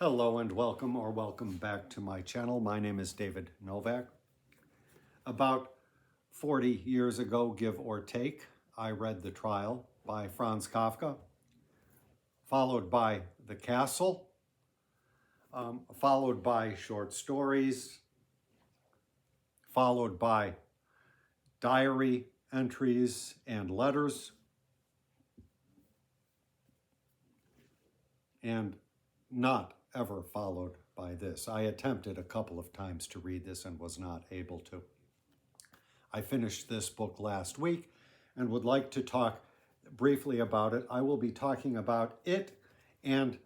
Hello and welcome back to my channel. My name is David Novak. About 40 years ago, give or take, I read The Trial by Franz Kafka, followed by The Castle, followed by short stories, followed by diary entries and letters, and not ever followed by this. I attempted a couple of times to read this and was not able to. I finished this book last week and would like to talk briefly about it. I will be talking about it and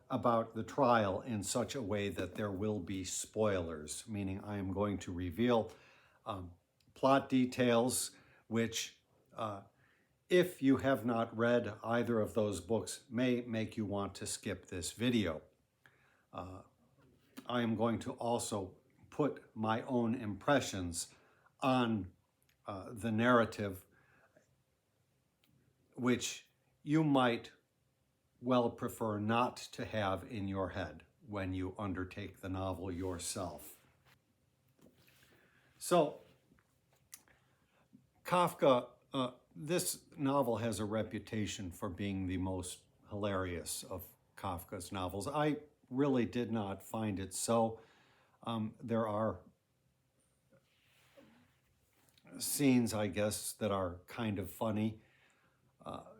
about the trial in such a way that there will be spoilers, meaning I am going to reveal plot details which, if you have not read either of those books, may make you want to skip this video. I am going to also put my own impressions on the narrative, which you might well prefer not to have in your head when you undertake the novel yourself. So, Kafka, this novel has a reputation for being the most hilarious of Kafka's novels. I really did not find it so. There are scenes, I guess, that are kind of funny.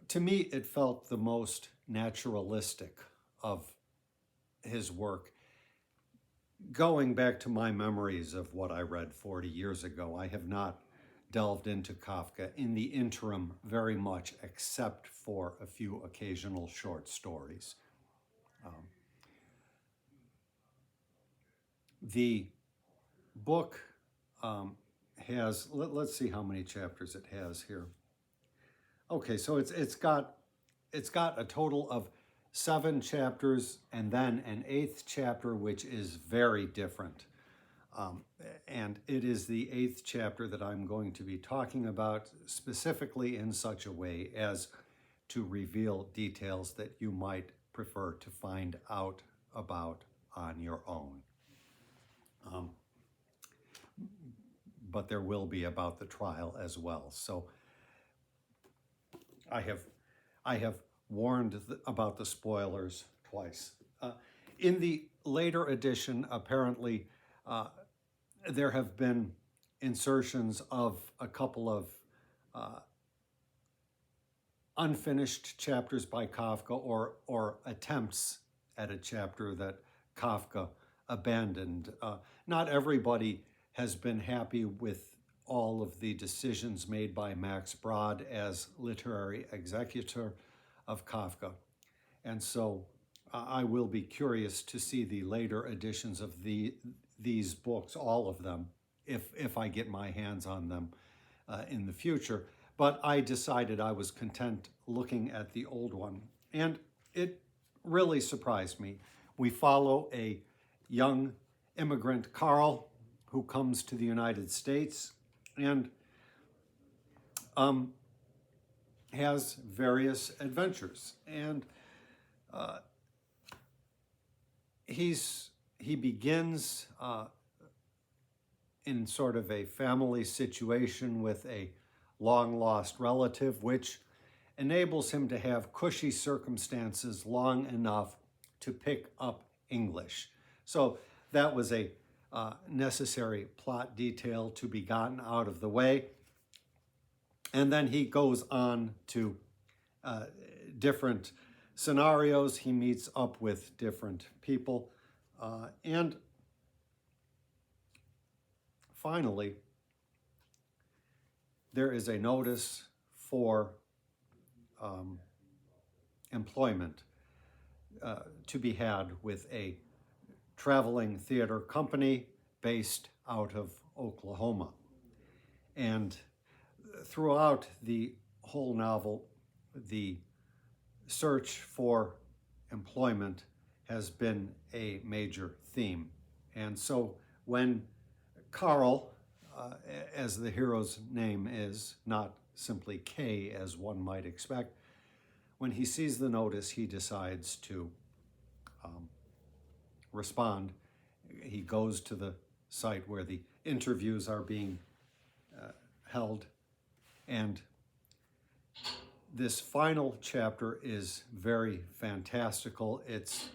To me, it felt the most naturalistic of his work. Going back to my memories of what I read 40 years ago, I have not delved into Kafka in the interim very much, except for a few occasional short stories. The book has, let's see how many chapters it has here. Okay, so it's got a total of 7 chapters and then an 8th chapter, which is very different. And it is the 8th chapter that I'm going to be talking about specifically in such a way as to reveal details that you might prefer to find out about on your own. But there will be about the trial as well. So I have warned about the spoilers twice. In the later edition, apparently, there have been insertions of a couple of unfinished chapters by Kafka or attempts at a chapter that Kafka abandoned. Not everybody has been happy with all of the decisions made by Max Brod as literary executor of Kafka. And so I will be curious to see the later editions of these books, all of them, if I get my hands on them in the future. But I decided I was content looking at the old one. And it really surprised me. We follow a young immigrant, Carl, who comes to the United States and has various adventures. And he begins in sort of a family situation with a long-lost relative, which enables him to have cushy circumstances long enough to pick up English. So that was a necessary plot detail to be gotten out of the way. And then he goes on to different scenarios. He meets up with different people. And finally, there is a notice for employment to be had with a traveling theater company based out of Oklahoma. And throughout the whole novel, the search for employment has been a major theme. And so when Carl, as the hero's name is, not simply K as one might expect, when he sees the notice, he decides to respond. He goes to the site where the interviews are being held, and this final chapter is very fantastical. It's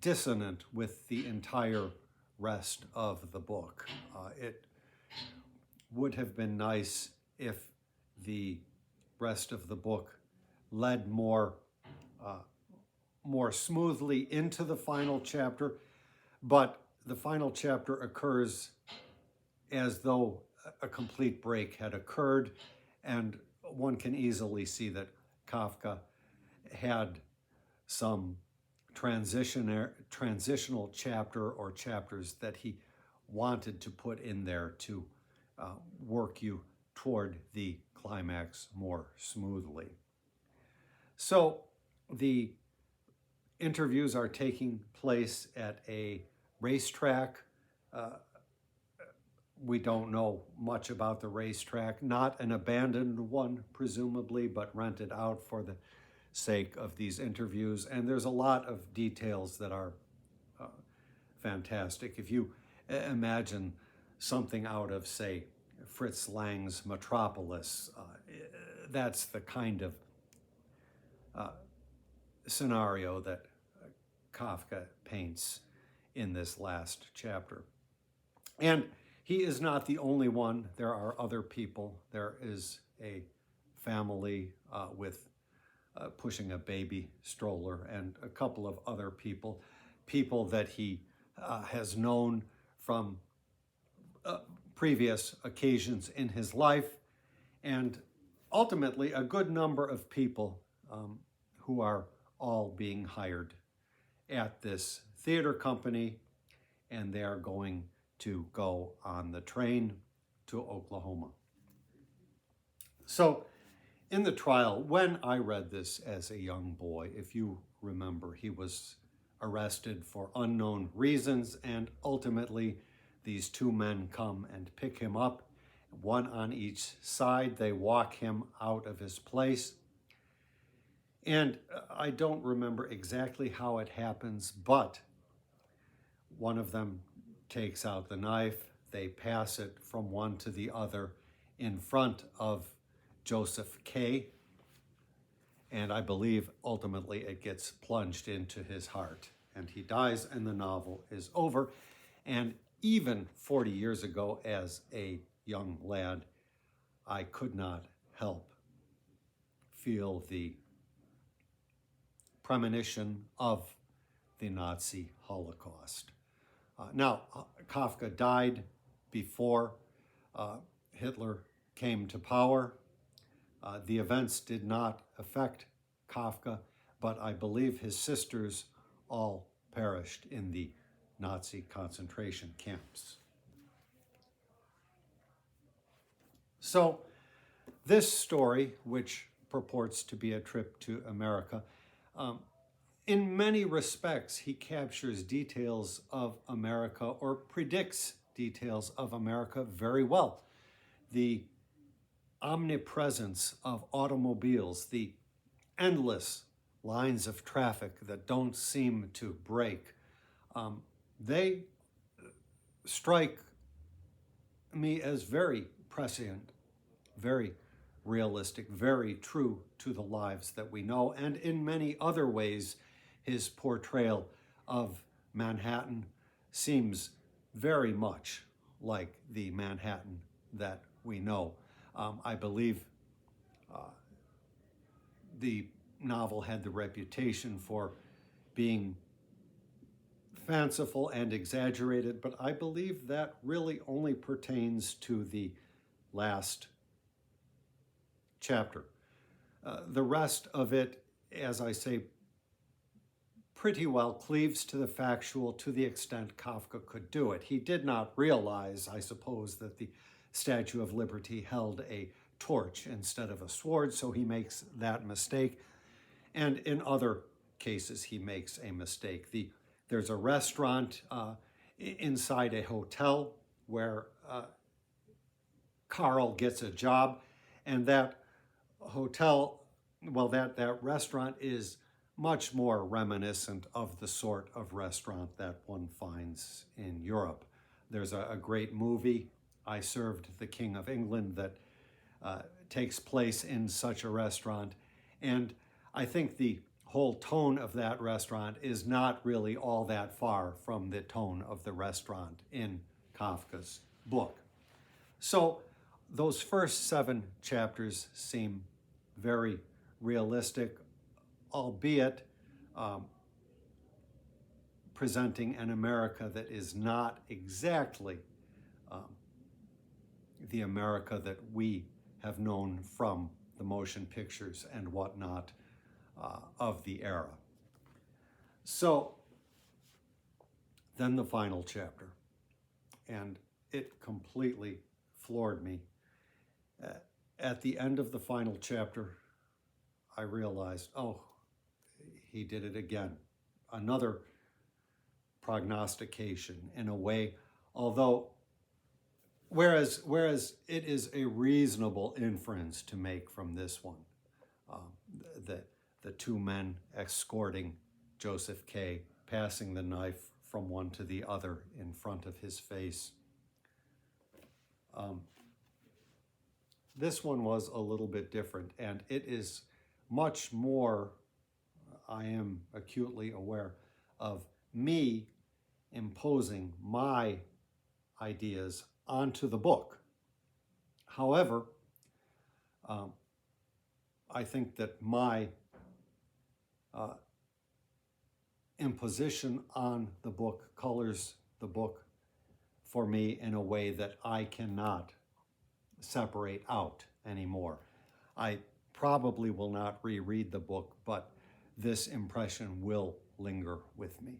dissonant with the entire rest of the book. It would have been nice if the rest of the book led more smoothly into the final chapter, but the final chapter occurs as though a complete break had occurred, and one can easily see that Kafka had some transitional chapter or chapters that he wanted to put in there to work you toward the climax more smoothly. So the interviews are taking place at a racetrack. We don't know much about the racetrack, not an abandoned one, presumably, but rented out for the sake of these interviews. And there's a lot of details that are fantastic. If you imagine something out of, say, Fritz Lang's Metropolis, that's the kind of scenario that Kafka paints in this last chapter. And he is not the only one. There are other people. There is a family with pushing a baby stroller, and a couple of other people that he has known from previous occasions in his life, and ultimately a good number of people who are all being hired at this theater company, and they are going to go on the train to Oklahoma. So in the trial, when I read this as a young boy, if you remember, he was arrested for unknown reasons, and ultimately these two men come and pick him up, one on each side. They walk him out of his place. And I don't remember exactly how it happens, but one of them takes out the knife. They pass it from one to the other in front of Joseph K. And I believe ultimately it gets plunged into his heart, and he dies, and the novel is over. And even 40 years ago, as a young lad, I could not help feel the premonition of the Nazi Holocaust. Now, Kafka died before Hitler came to power. The events did not affect Kafka, but I believe his sisters all perished in the Nazi concentration camps. So this story, which purports to be a trip to Amerika, in many respects, he captures details of America, or predicts details of America, very well. The omnipresence of automobiles, the endless lines of traffic that don't seem to break, they strike me as very prescient, very realistic, very true to the lives that we know. And in many other ways, his portrayal of Manhattan seems very much like the Manhattan that we know. I believe the novel had the reputation for being fanciful and exaggerated, but I believe that really only pertains to the last chapter. The rest of it, as I say, pretty well cleaves to the factual to the extent Kafka could do it. He did not realize, I suppose, that the Statue of Liberty held a torch instead of a sword, so he makes that mistake. And in other cases, he makes a mistake. There's a restaurant inside a hotel where Carl gets a job, and that hotel, well, that restaurant is much more reminiscent of the sort of restaurant that one finds in Europe. There's a great movie, I Served the King of England, that takes place in such a restaurant. And I think the whole tone of that restaurant is not really all that far from the tone of the restaurant in Kafka's book. So those first 7 chapters seem very realistic, albeit presenting an America that is not exactly the America that we have known from the motion pictures and whatnot of the era. So then the final chapter, and it completely floored me. At the end of the final chapter, I realized, oh, he did it again. Another prognostication in a way, although whereas it is a reasonable inference to make from this one, the 2 men escorting Joseph K., passing the knife from one to the other in front of his face. This one was a little bit different, and it is much more, I am acutely aware of me imposing my ideas onto the book. However, I think that my imposition on the book colors the book for me in a way that I cannot separate out anymore. I probably will not reread the book, but this impression will linger with me.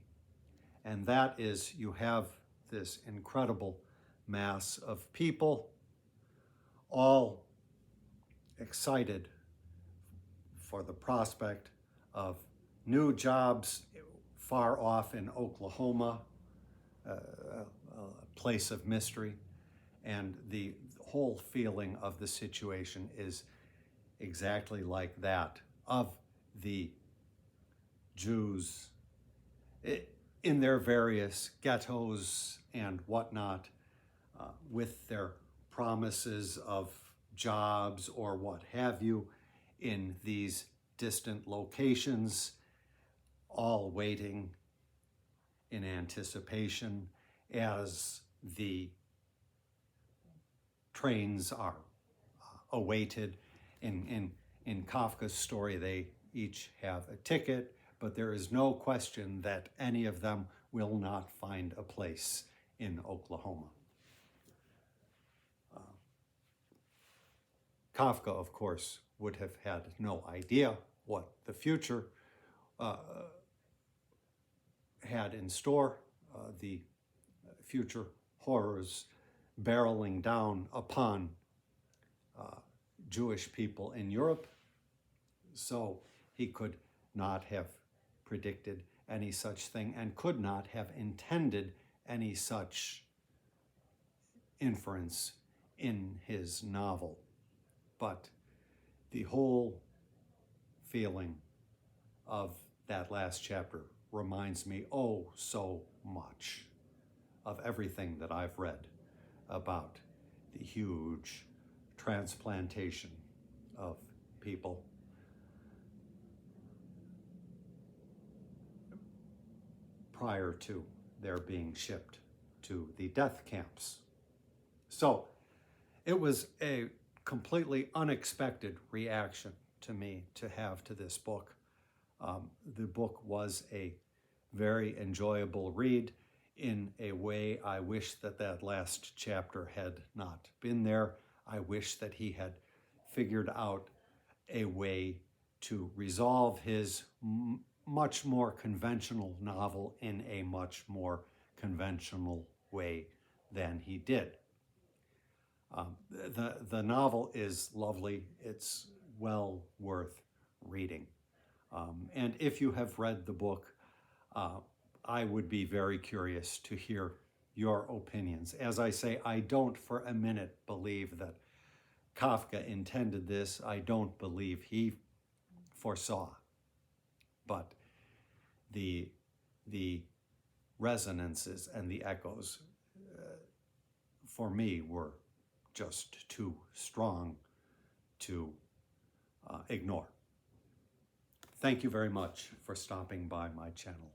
And that is, you have this incredible mass of people, all excited for the prospect of new jobs far off in Oklahoma, a place of mystery, and the whole feeling of the situation is exactly like that of the Jews in their various ghettos and whatnot, with their promises of jobs or what have you in these distant locations, all waiting in anticipation as the trains are awaited. In Kafka's story, they each have a ticket, but there is no question that any of them will not find a place in Oklahoma. Kafka, of course, would have had no idea what the future had in store, the future horrors barreling down upon Jewish people in Europe. So he could not have predicted any such thing and could not have intended any such inference in his novel. But the whole feeling of that last chapter reminds me oh so much of everything that I've read about the huge transplantation of people prior to their being shipped to the death camps. So it was a completely unexpected reaction to me to have to this book. The book was a very enjoyable read. In a way, I wish that that last chapter had not been there. I wish that he had figured out a way to resolve his much more conventional novel in a much more conventional way than he did. The novel is lovely. It's well worth reading. And if you have read the book, I would be very curious to hear your opinions. As I say, I don't for a minute believe that Kafka intended this. I don't believe he foresaw but the resonances and the echoes for me were just too strong to ignore. Thank you very much for stopping by my channel.